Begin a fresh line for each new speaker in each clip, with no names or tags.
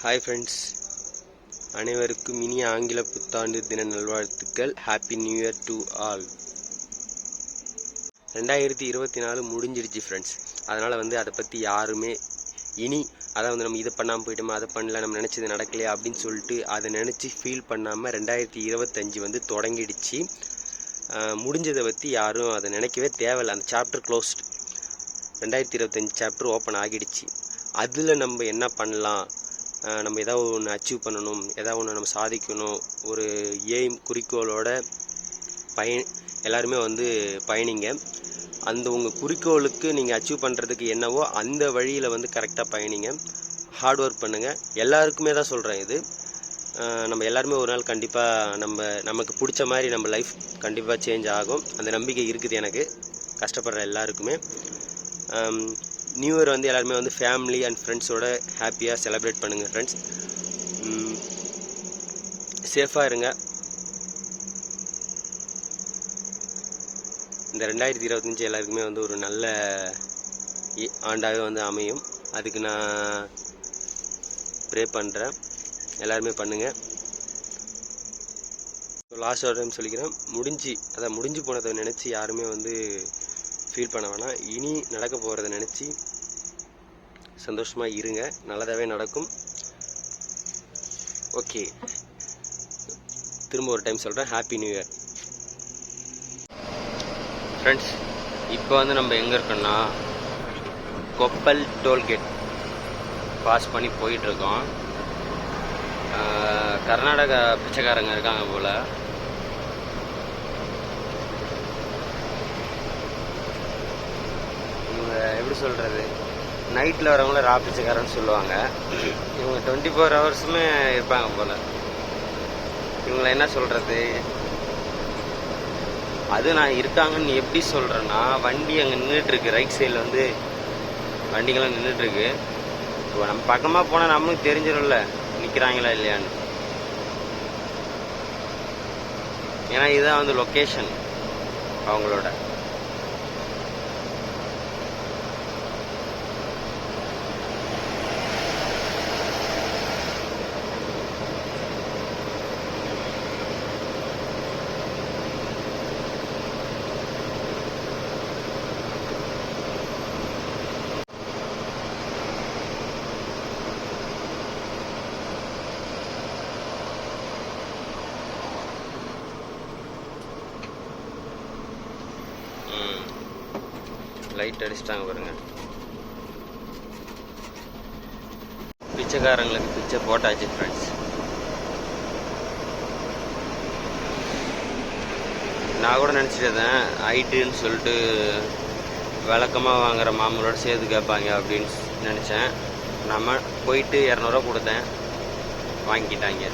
Hi friends, அனைவருக்கும் இனிய ஆங்கில புத்தாண்டு தின நல்வாழ்த்துக்கள். Happy new year to all. 2024 முடிஞ்சிருச்சு ஃப்ரெண்ட்ஸ். அதனால் அதை பற்றி யாருமே இனி நம்ம இதை பண்ணாமல் போயிட்டோமா, அதை பண்ணல, நம்ம நினச்சது நடக்கலையா அப்படின்னு சொல்லிட்டு அதை நினச்சி ஃபீல் பண்ணாமல் 2025 தொடங்கிடுச்சு. முடிஞ்சதை பற்றி யாரும் அதை நினைக்கவே தேவையில்லை. அந்த சாப்டர் க்ளோஸ்டு. 2025 சாப்டர் ஓப்பன் ஆகிடுச்சு. அதில் நம்ம என்ன பண்ணலாம், நம்ம ஏதாவது ஒன்று அச்சீவ் பண்ணணும், ஏதாவது ஒன்று நம்ம சாதிக்கணும், ஒரு எய்ம் குறிக்கோளோட எல்லாருமே பயணிங்க. அந்த உங்கள் குறிக்கோளுக்கு நீங்கள் அச்சீவ் பண்ணுறதுக்கு என்னவோ அந்த வழியில் கரெக்டாக பயணிங்க. ஹார்ட் ஒர்க் பண்ணுங்கள். எல்லாருக்குமே தான் சொல்கிறேன் இது. நம்ம எல்லாருமே ஒரு நாள் கண்டிப்பாக நமக்கு பிடிச்ச மாதிரி நம்ம லைஃப் கண்டிப்பாக சேஞ்ச் ஆகும். அந்த நம்பிக்கை இருக்குது எனக்கு, கஷ்டப்படுற எல்லாருக்குமே. நியூ இயர் எல்லாருமே ஃபேமிலி அண்ட் ஃப்ரெண்ட்ஸோட ஹாப்பியாக செலிப்ரேட் பண்ணுங்கள் ஃப்ரெண்ட்ஸ். சேஃபாக இருங்க. இந்த 2025 எல்லாருக்குமே ஒரு நல்ல ஆண்டாகவே அமையும். அதுக்கு நான் ப்ரே பண்ணுறேன். எல்லாருமே பண்ணுங்கள். லாஸ்ட் ஒரு டைம் சொல்லிக்கிறேன், முடிஞ்சு போனதை நினச்சி யாருமே ஃபீல் பண்ண வேணாம். இனி நடக்க போகிறத நினச்சி சந்தோஷமாக இருங்க. நல்லதாகவே நடக்கும். ஓகே, திரும்ப ஒரு டைம் சொல்கிறேன், ஹாப்பி நியூ இயர் ஃப்ரெண்ட்ஸ். இப்போ நம்ம எங்கே இருக்கோன்னா, கொப்பல் டோல்கேட் பாஸ் பண்ணி போயிட்டுருக்கோம். கர்நாடகா பிச்சைக்காரங்க இருக்காங்க போல். இவங்க எப்படி சொல்கிறது, நைட்டில் வரவங்கள ரா பிச்சைக்காரன்னு சொல்லுவாங்க. இவங்க 24 ஹவர்ஸுமே இருப்பாங்க போல். இவங்களை என்ன சொல்கிறது, அது நான் இருக்காங்கன்னு எப்படி சொல்கிறேன்னா, வண்டி அங்கே நின்றுட்டுருக்கு. ரைட் சைடில் வண்டிங்கெல்லாம் நின்றுட்டுருக்கு. இப்போ நம்ம பக்கமாக போனால் நம்மளுக்கு தெரிஞ்சிடும்ல நிற்கிறாங்களா இல்லையான்னு. ஏன்னா இதுதான் லொக்கேஷன் அவங்களோட. லைட் அடிச்சிட்டாங்க பாருங்க. பிச்சைக்காரங்களுக்கு பிச்சை போட்டாச்சு ஃப்ரெண்ட்ஸ். நான் கூட நினச்சிட்டேன் ஐட்டுன்னு சொல்லிட்டு விளக்கமாக வாங்குற மாமூலோட சேர்த்து கேட்பாங்க அப்படின்னு நினச்சேன். நம்ம போயிட்டு 200 ரூபா கொடுத்தேன், வாங்கிட்டாங்க.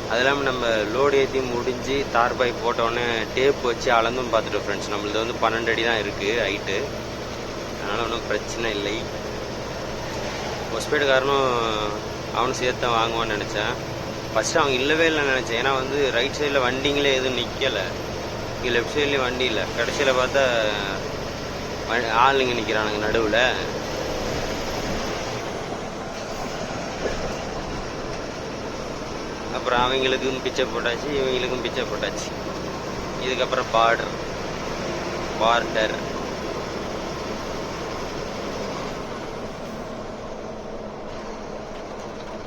அது இல்லாமல் நம்ம லோடு ஏற்றி முடிஞ்சு தார்பாய் போட்டோன்னே டேப் வச்சு அளந்தும் பார்த்துட்டோம் ஃப்ரெண்ட்ஸ். நம்மளது 12 அடி தான் இருக்குது ஹைட்டு. அதனால் ஒன்றும் பிரச்சனை இல்லை. ஹாஸ்பிட்டல்காரனும் அவனும் சேர்த்து தான் வாங்குவான்னு நினச்சேன். ஃபஸ்ட்டு அவங்க இல்லவே இல்லைன்னு நினச்சேன். ஏன்னா ரைட் சைடில் வண்டிங்களே எதுவும் நிற்கலை, இங்கே லெஃப்ட் சைட்லேயும் வண்டி இல்லை. கடைசியில் பார்த்தா ஆளுங்க நிற்கிறானுங்க நடுவில். அப்புறம் அவங்களுக்கும் பிச்சை போட்டாச்சு, இவங்களுக்கும் பிச்சை போட்டாச்சு. இதுக்கப்புறம் பார்டர்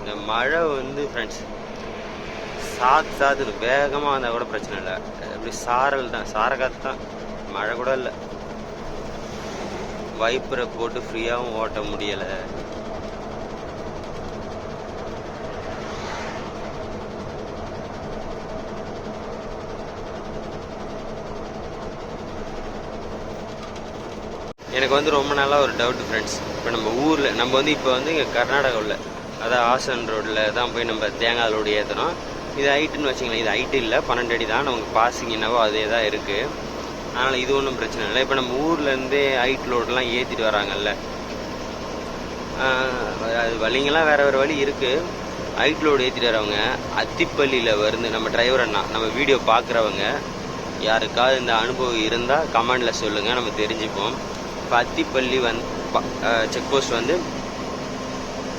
இந்த மழை ஃப்ரெண்ட்ஸ் சாத்து வேகமாக வந்தால் கூட பிரச்சனை இல்லை. அப்படி சாரல் தான், சாரக்காத்து தான், மழை கூட இல்லை. வைப்பரை போட்டு ஃப்ரீயாகவும் ஓட்ட முடியலை. எனக்கு ரொம்ப நாளாக ஒரு டவுட் ஃப்ரெண்ட்ஸ். இப்போ நம்ம ஊரில் இப்போ இங்கே கர்நாடகாவில், அதாவது ஆசன் ரோட்டில் தான் போய் நம்ம தேங்காய் லோடு ஏற்றணும். இது ஹைட்டுன்னு வச்சிங்களேன். இது ஹைட்டு இல்லை, 12 அடி தான். நமக்கு பாசிங் என்னவோ அதே தான் இருக்குது. அதனால் இது ஒன்றும் பிரச்சனை இல்லை. இப்போ நம்ம ஊர்லேருந்தே ஹைட் லோடெலாம் ஏற்றிட்டு வராங்கல்ல, அது வழிங்கெல்லாம் வேறு வழி இருக்குது. ஹைட் லோடு ஏற்றிட்டு வரவங்க அத்திப்பள்ளியில் நம்ம டிரைவர் அண்ணா, நம்ம வீடியோ பார்க்குறவங்க யாருக்காவது இந்த அனுபவம் இருந்தால் கமெண்டில் சொல்லுங்கள், நம்ம தெரிஞ்சுப்போம். இப்போ அத்திப்பள்ளி செக் போஸ்ட்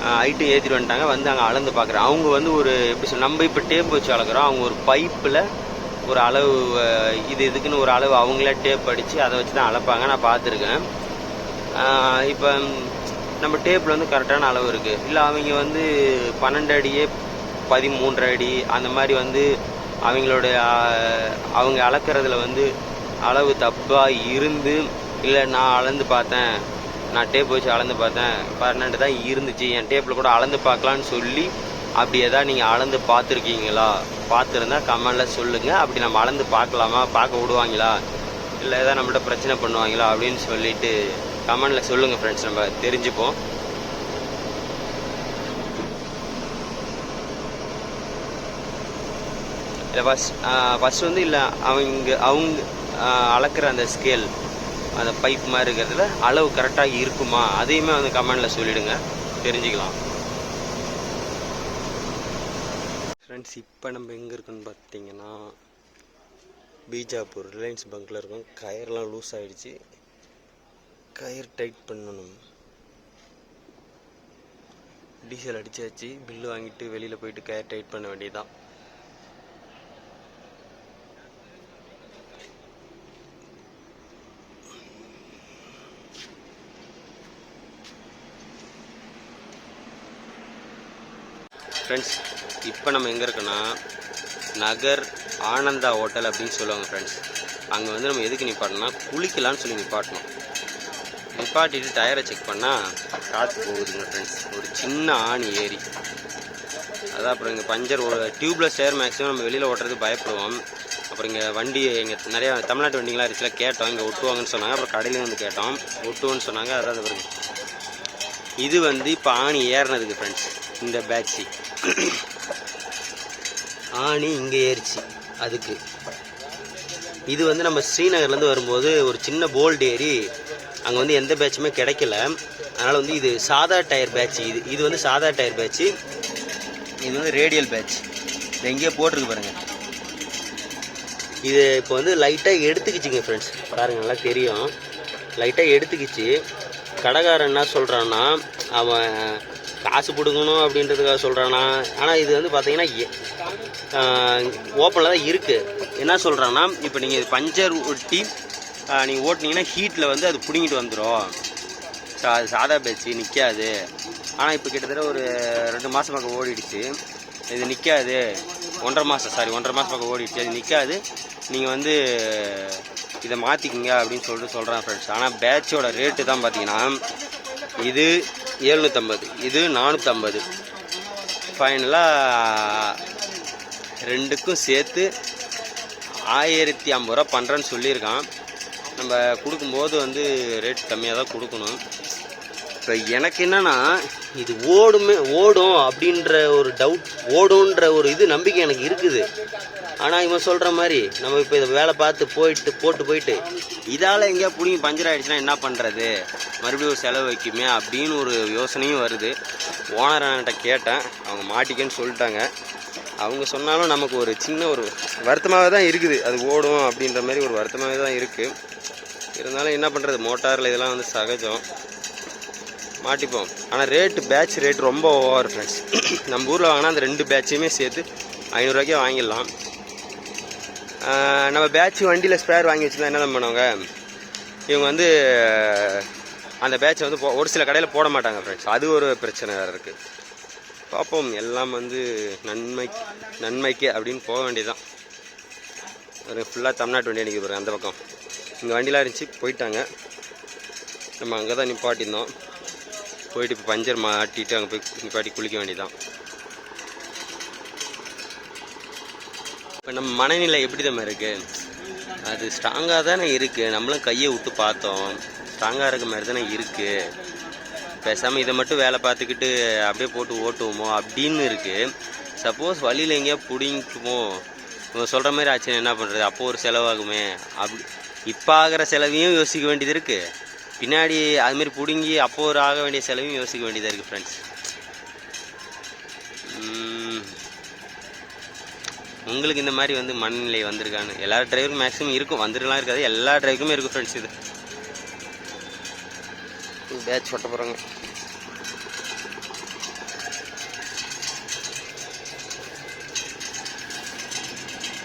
ஹைட்டு ஏற்றிட்டு வந்துட்டாங்க. வந்து அங்கே அளந்து பார்க்குறேன். அவங்க வந்து ஒரு எப்படி சொல்ல, நம்ம இப்போ டேப் வச்சு அளக்குறோம், அவங்க ஒரு பைப்பில் ஒரு அளவு இதுக்குன்னு ஒரு அளவு அவங்களே டேப் அடித்து அதை வச்சு தான் அளப்பாங்க. நான் பார்த்துருக்கேன். இப்போ நம்ம டேப்பில் வந்து கரெக்டான அளவு இருக்குது. இல்லை அவங்க வந்து 12 அடியே 13 அடி அந்த மாதிரி வந்து அவங்களுடைய அவங்க அளக்கிறதுல வந்து அளவு தப்பாக இருந்து, இல்லை நான் அளந்து பார்த்தேன், நான் டேப் வச்சு அளந்து பார்த்தேன் 12 தான் இருந்துச்சு, என் டேப்பில் கூட அளந்து பார்க்கலான்னு சொல்லி அப்படி எதாவது நீங்கள் அளந்து பார்த்துருக்கீங்களா? பார்த்துருந்தா கமெண்டில் சொல்லுங்கள். அப்படி நம்ம அளந்து பார்க்கலாமா, பார்க்க விடுவாங்களா, இல்லை எதாவது நம்மள்ட்ட பிரச்சனை பண்ணுவாங்களா அப்படின்னு சொல்லிட்டு கமெண்டில் சொல்லுங்கள் ஃப்ரெண்ட்ஸ், நம்ம தெரிஞ்சுப்போம். இல்லை ஃபஸ்ட் வந்து இல்லை அவங்க அளக்குற அந்த ஸ்கேல், அந்த பைப் மாதிரி இருக்கிறதுல அளவு கரெக்டாக இருக்குமா, அதையுமே வந்து கமெண்டில் சொல்லிவிடுங்க, தெரிஞ்சுக்கலாம். ஃப்ரெண்ட்ஸ், இப்போ நம்ம எங்கே இருக்குன்னு பார்த்தீங்கன்னா பீஜாப்பூர் ரிலையன்ஸ் பங்க்கில் இருக்கோம். கயர்லாம் லூஸ் ஆகிடுச்சு, கயர் டைட் பண்ணணும். டீசல் அடித்தாச்சு, பில்லு வாங்கிட்டு வெளியில் போயிட்டு கயர் டைட் பண்ண வேண்டியதுதான். ஃப்ரெண்ட்ஸ், இப்போ நம்ம எங்கே இருக்கோன்னா நகர் ஆனந்தா ஹோட்டல் அப்படின்னு சொல்லுவாங்க ஃப்ரெண்ட்ஸ். அங்கே வந்து நம்ம எதுக்கு நிப்பாட்டோம்னா குளிக்கலான்னு சொல்லி நிப்பாட்டணும். நிப்பாட்டிட்டு டயரை செக் பண்ணால் காற்று போகுதுங்க ஃப்ரெண்ட்ஸ், ஒரு சின்ன ஆணி ஏறி. அதான் அப்புறம் இங்கே பஞ்சர், ஒரு டியூப்லெஸ் டயர் மேக்ஸிமம் நம்ம வெளியில் ஓட்டுறதுக்கு பயப்படுவோம். அப்புறம் இங்கே வண்டி இங்கே நிறையா தமிழ்நாட்டு வண்டிங்களாம் இருந்துச்சுல, கேட்டோம், இங்கே ஒட்டுவாங்கன்னு சொன்னாங்க. அப்புறம் கடையிலையும் வந்து கேட்டோம், ஒட்டுவோன்னு சொன்னாங்க. அதான் அந்த பிறகு இது வந்து இப்போ ஆணி ஏறினதுக்கு ஃப்ரெண்ட்ஸ், இந்த பேட்சி ஆணி இங்கே ஏறிச்சு. அதுக்கு இது வந்து நம்ம ஸ்ரீநகர்லேருந்து வரும்போது ஒரு சின்ன போல்ட் ஏறி அங்கே வந்து எந்த பேட்சுமே கிடைக்கல. அதனால் வந்து இது சாதா டயர் பேட்ச். இது வந்து சாதா டயர் பேட்ச்சு. இது வந்து ரேடியல் பேட்ச். இது எங்கேயோ போட்டிருக்கு பாருங்கள். இது இப்போ வந்து லைட்டாக எடுத்துக்கிச்சிங்க ஃப்ரெண்ட்ஸ், பாருங்கள், நல்லா தெரியும், லைட்டாக எடுத்துக்கிச்சு. கடைக்காரன் என்ன சொல்கிறான்னா, அவன் காசு பிடுங்கணும் அப்படின்றதுக்காக சொல்கிறானா. ஆனால் இது வந்து பார்த்தீங்கன்னா ஓப்பனில் தான் இருக்குது. என்ன சொல்கிறான்னா, இப்போ நீங்கள் இது பஞ்சர் ஒட்டி நீங்கள் ஓட்டினீங்கன்னா ஹீட்டில் வந்து அது பிடுங்கிட்டு வந்துடும். அது சாதா பேட்சி நிற்காது. ஆனால் இப்போ கிட்டத்தட்ட ஒரு 2 மாதம் பக்கம் ஓடிடுச்சு. இது நிற்காது. 1.5 மாதம் பக்கம் ஓடிடுச்சு. அது நிற்காது. நீங்கள் வந்து இதை மாற்றிக்கிங்க அப்படின்னு சொல்லிட்டு சொல்கிறான் ஃப்ரெண்ட்ஸ். ஆனால் பேட்சோட ரேட்டு தான் பார்த்தீங்கன்னா இது 750, இது 450. ஃபைனலாக ரெண்டுக்கும் சேர்த்து 1050 ரூபா பண்ணுறேன்னு சொல்லியிருக்கான். நம்ம கொடுக்கும்போது வந்து ரேட் கம்மியாக தான் கொடுக்கணும். இப்போ எனக்கு என்னென்னா, இது ஓடும் அப்படின்ற ஒரு டவுட், ஓடுன்ற ஒரு இது நம்பிக்கை எனக்கு இருக்குது. ஆனால் இவன் சொல்கிற மாதிரி நம்ம இப்போ இதை வேலை பார்த்து போயிட்டு இதால் எங்கேயா பிடிங்கி பஞ்சர் ஆகிடுச்சுன்னா என்ன பண்ணுறது, மறுபடியும் ஒரு செலவு வைக்குமே அப்படின்னு ஒரு யோசனையும் வருது. ஓனர்கிட்ட கேட்டேன், அவங்க மாட்டிக்கன்னு சொல்லிட்டாங்க. அவங்க சொன்னாலும் நமக்கு ஒரு சின்ன ஒரு வருத்தமாகவே தான் இருக்குது. அது ஓடும் அப்படின்ற மாதிரி ஒரு வருத்தமாகவே தான் இருக்குது. இருந்தாலும் என்ன பண்ணுறது, மோட்டாரில் இதெல்லாம் வந்து சகஜம், மாட்டிப்போம். ஆனால் பேட்ச் ரேட் ரொம்ப ஓவர் ஃப்ரெண்ட்ஸ். நம்ம ஊரில் வாங்கினா அந்த 2 பேட்சையுமே சேர்த்து 500 ரூபாய்க்கே வாங்கிடலாம். நம்ம பேட்ச் வண்டியில் ஸ்பேர் வாங்கி வச்சுருந்தா என்ன தான் பண்ணுவாங்க, இவங்க வந்து அந்த பேட்சை வந்து ஒரு சில கடையில் போட மாட்டாங்க ஃப்ரெண்ட்ஸ். அது ஒரு பிரச்சனை வேறு இருக்குது. பார்ப்போம், எல்லாம் வந்து நன்மைக்கு அப்படின்னு போக வேண்டியதுதான். ஒரு ஃபுல்லாக தமிழ்நாட்டு வண்டி அன்றைக்கி போகிறேன். அந்த பக்கம் இங்கே வண்டிலாம் இருந்துச்சு, போயிட்டாங்க. நம்ம அங்கே தான் நிப்பாட்டியிருந்தோம். போயிட்டு இப்போ பஞ்சர் மாட்டிட்டு அங்கே போய் நிப்பாட்டி குளிக்க வேண்டியதான். இப்போ நம்ம மனநிலை எப்படி தான் இருக்குது, அது ஸ்ட்ராங்காக தானே இருக்குது. நம்மளும் கையை விட்டு பார்த்தோம், ஸ்ட்ராங்காக இருக்க மாதிரி தானே இருக்குது. பேசாமல் இதை மட்டும் வேலை பார்த்துக்கிட்டு அப்படியே போட்டு ஓட்டுவோமோ அப்படின்னு இருக்குது. சப்போஸ் வழியில் எங்கேயா பிடிங்குமோ, இவங்க சொல்கிற மாதிரி ஆச்சுன்னா என்ன பண்ணுறது, அப்போது ஒரு செலவாகுமே. இப்போ ஆகிற செலவையும் யோசிக்க வேண்டியது இருக்குது, பின்னாடி அதுமாரி பிடுங்கி அப்போ ஒரு ஆக வேண்டிய செலவையும் யோசிக்க வேண்டியதாக இருக்குது ஃப்ரெண்ட்ஸ். உங்களுக்கு இந்த மாதிரி வந்து மனநிலை வந்திருக்கான்னு எல்லா டிரைவருக்கும் மேக்ஸிமம் இருக்கும், வந்துருலாம் இருக்காது, எல்லா டிரைவருக்குமே இருக்கும் ஃப்ரெண்ட்ஸ். இது பேட்ச் ஒட்ட போகிறாங்க.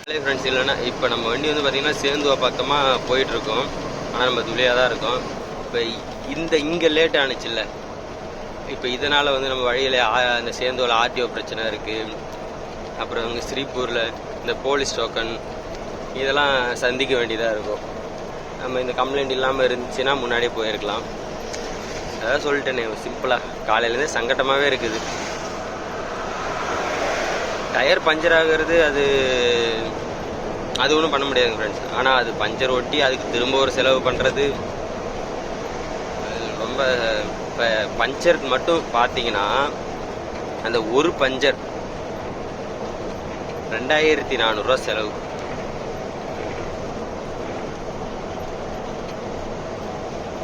ஃப்ரெண்ட்ஸ், இல்லைன்னா இப்போ நம்ம வண்டி வந்து பார்த்திங்கன்னா சேந்துவா பக்கமாக போயிட்டுருக்கோம். ஆனால் நம்ம துளியாக தான் இருக்கோம். இப்போ இங்கே லேட் ஆனிச்சுல்ல, இப்போ இதனால் வந்து நம்ம வழியில் அந்த சேந்துவாவில் ஆர்டிஓ பிரச்சனை இருக்குது. அப்புறம் இங்கே ஸ்ரீபூரில் இந்த போலீஸ் டோக்கன் இதெல்லாம் சந்திக்க வேண்டியதாக இருக்கும். நம்ம இந்த கம்ப்ளைண்ட் இல்லாமல் இருந்துச்சுன்னா முன்னாடியே போயிருக்கலாம். அதான் சொல்லிட்டேனே சிம்பிளாக, காலையிலேருந்தே சங்கட்டமாகவே இருக்குது. டயர் பஞ்சர் ஆகிறது அது ஒன்றும் பண்ண முடியாதுங்க ஃப்ரெண்ட்ஸ். ஆனால் அது பஞ்சர் ஒட்டி அதுக்கு திரும்ப ஒரு செலவு பண்ணுறது ரொம்ப. இப்போ பஞ்சருக்கு மட்டும் பார்த்தீங்கன்னா அந்த ஒரு பஞ்சர் 2400 செலவு.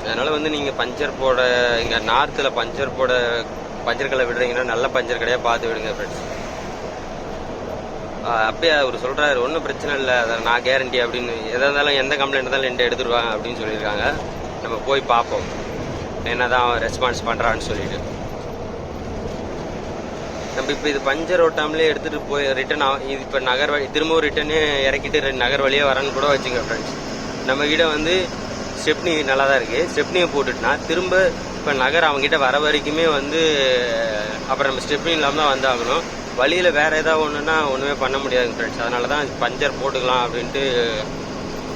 அதனால் வந்து நீங்கள் பஞ்சர் போட இங்கே நார்த்தில் பஞ்சர் கடை விடுறீங்கன்னா நல்ல பஞ்சர் கடையாக பார்த்து விடுங்க ஃப்ரெண்ட்ஸ். அப்படியே அவர் சொல்கிறாரு, ஒன்றும் பிரச்சனை இல்லை, அதை நான் கேரண்டி அப்படின்னு. எதாக இருந்தாலும் எந்த கம்ப்ளைண்ட் இருந்தாலும் என்கிட்ட எடுத்துருவாங்க அப்படின்னு சொல்லியிருக்காங்க. நம்ம போய் பார்ப்போம் என்ன தான் அவன் ரெஸ்பான்ஸ் பண்ணுறான்னு சொல்லிட்டு. நம்ம இப்போ இது பஞ்சர் ஓட்டாமலே எடுத்துகிட்டு போய் ரிட்டன் இது இப்போ நகர் வழி திரும்பவும் ரிட்டனே இறக்கிட்டு நகர் வழியே வரேன்னு கூட வச்சுங்க ஃப்ரெண்ட்ஸ். நம்மக்கிட்ட வந்து ஸ்டெப்னி நல்லா தான் இருக்குது. ஸ்டெப்னியை போட்டுட்டுனா திரும்ப இப்போ நகர் அவங்ககிட்ட வர வரைக்குமே வந்து அப்புறம் நம்ம ஸ்டெப்னி இல்லாமல் தான் வந்தாகணும். வழியில் வேறு ஏதாவது ஒன்றுனா ஒன்றுமே பண்ண முடியாதுங்க ஃப்ரெண்ட்ஸ். அதனால தான் பஞ்சர் போட்டுக்கலாம் அப்படின்ட்டு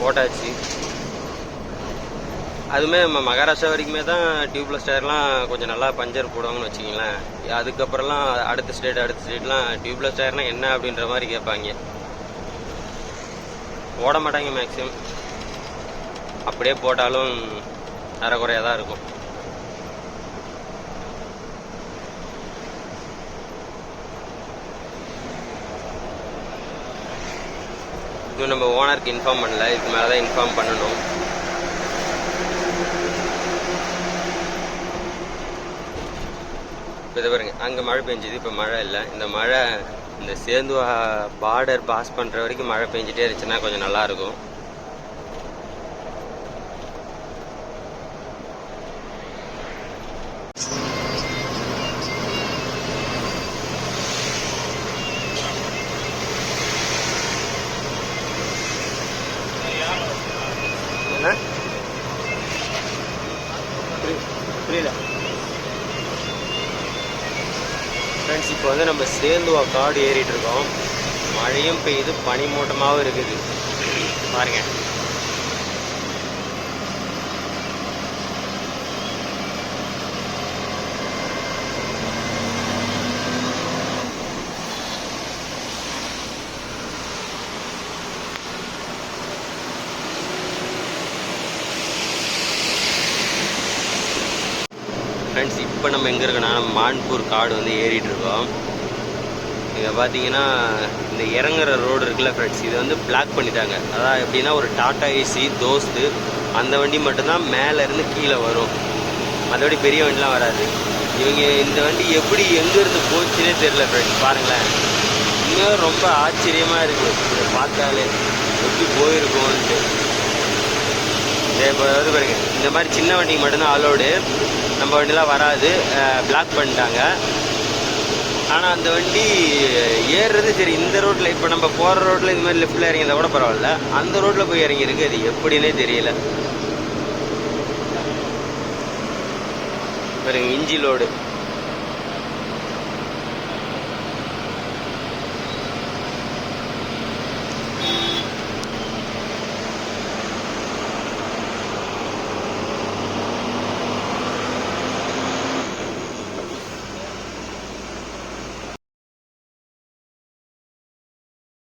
போட்டாச்சு. அதுவுமே நம்ம மகாராஷ்டிரா வரைக்குமே தான் டியூப்லெஸ் டயர்லாம் கொஞ்சம் நல்லா பஞ்சர் போடுவாங்கன்னு வச்சுக்கிங்களேன். அதுக்கப்புறம்லாம் அடுத்த ஸ்டேட்லாம் டியூப்லெஸ் டயர்னால் என்ன அப்படின்ற மாதிரி கேட்பாங்க. போட மாட்டாங்க மேக்ஸிமம். அப்படியே போட்டாலும் அரைக்குறையாக தான் இருக்கும். இன்னும் நம்ம ஓனருக்கு இன்ஃபார்ம் பண்ணல, இதுக்கு மேலே தான் இன்ஃபார்ம் பண்ணணும். இப்போ இதை பாருங்க, அங்கே மழை பெஞ்சுது, இப்போ மழை இல்லை. இந்த மழை இந்த சேந்துவா பார்டர் பாஸ் பண்ணுற வரைக்கும் மழை பெஞ்சிட்டே இருந்துச்சுன்னா கொஞ்சம் நல்லாயிருக்கும். புரியல ஃப்ரெண்ட்ஸ். இப்போ வந்து நம்ம சேந்துவா காடு ஏறிட்டு இருக்கோம். மழையும் பெய்யுது, பனி மூட்டமாகவும் இருக்குது பாருங்க. ஃப்ரெண்ட்ஸ், இப்போ நம்ம எங்கே இருக்கோன்னா மான்பூர் காடு வந்து ஏறிட்டு இருக்கோம். இங்கே பார்த்தீங்கன்னா இந்த இறங்குற ரோடு இருக்குல்ல ஃப்ரெண்ட்ஸ், இது வந்து பிளாக் பண்ணிட்டாங்க. அதான் எப்படின்னா ஒரு டாடா ஏசி தோஸ்து அந்த வண்டி மட்டும்தான் மேலேருந்து கீழே வரும், மற்றபடி பெரிய வண்டிலாம் வராது. இவங்க இந்த வண்டி எப்படி எங்கேருந்து போச்சுன்னே தெரியல ஃப்ரெண்ட்ஸ். பாருங்களேன், இன்னும் ரொம்ப ஆச்சரியமாக இருக்குது இதை பார்த்தாலே, எப்படி போயிருக்கோன்ட்டு. இப்போ வந்து பாருங்க, இந்த மாதிரி சின்ன வண்டிக்கு மட்டும்தான் அலோடு, நம்ம வண்டிலாம் வராது, பிளாக் பண்ணிட்டாங்க. ஆனால் அந்த வண்டி ஏறுறது சரி. இந்த ரோட்டில் இப்போ நம்ம போகிற ரோட்டில் இது மாதிரி லெஃப்டில் இறங்கியிருந்தா கூட பரவாயில்ல, அந்த ரோட்டில் போய் இறங்கியிருக்கு. அது எப்படின்னே தெரியல. பாருங்க, இஞ்சி லோடு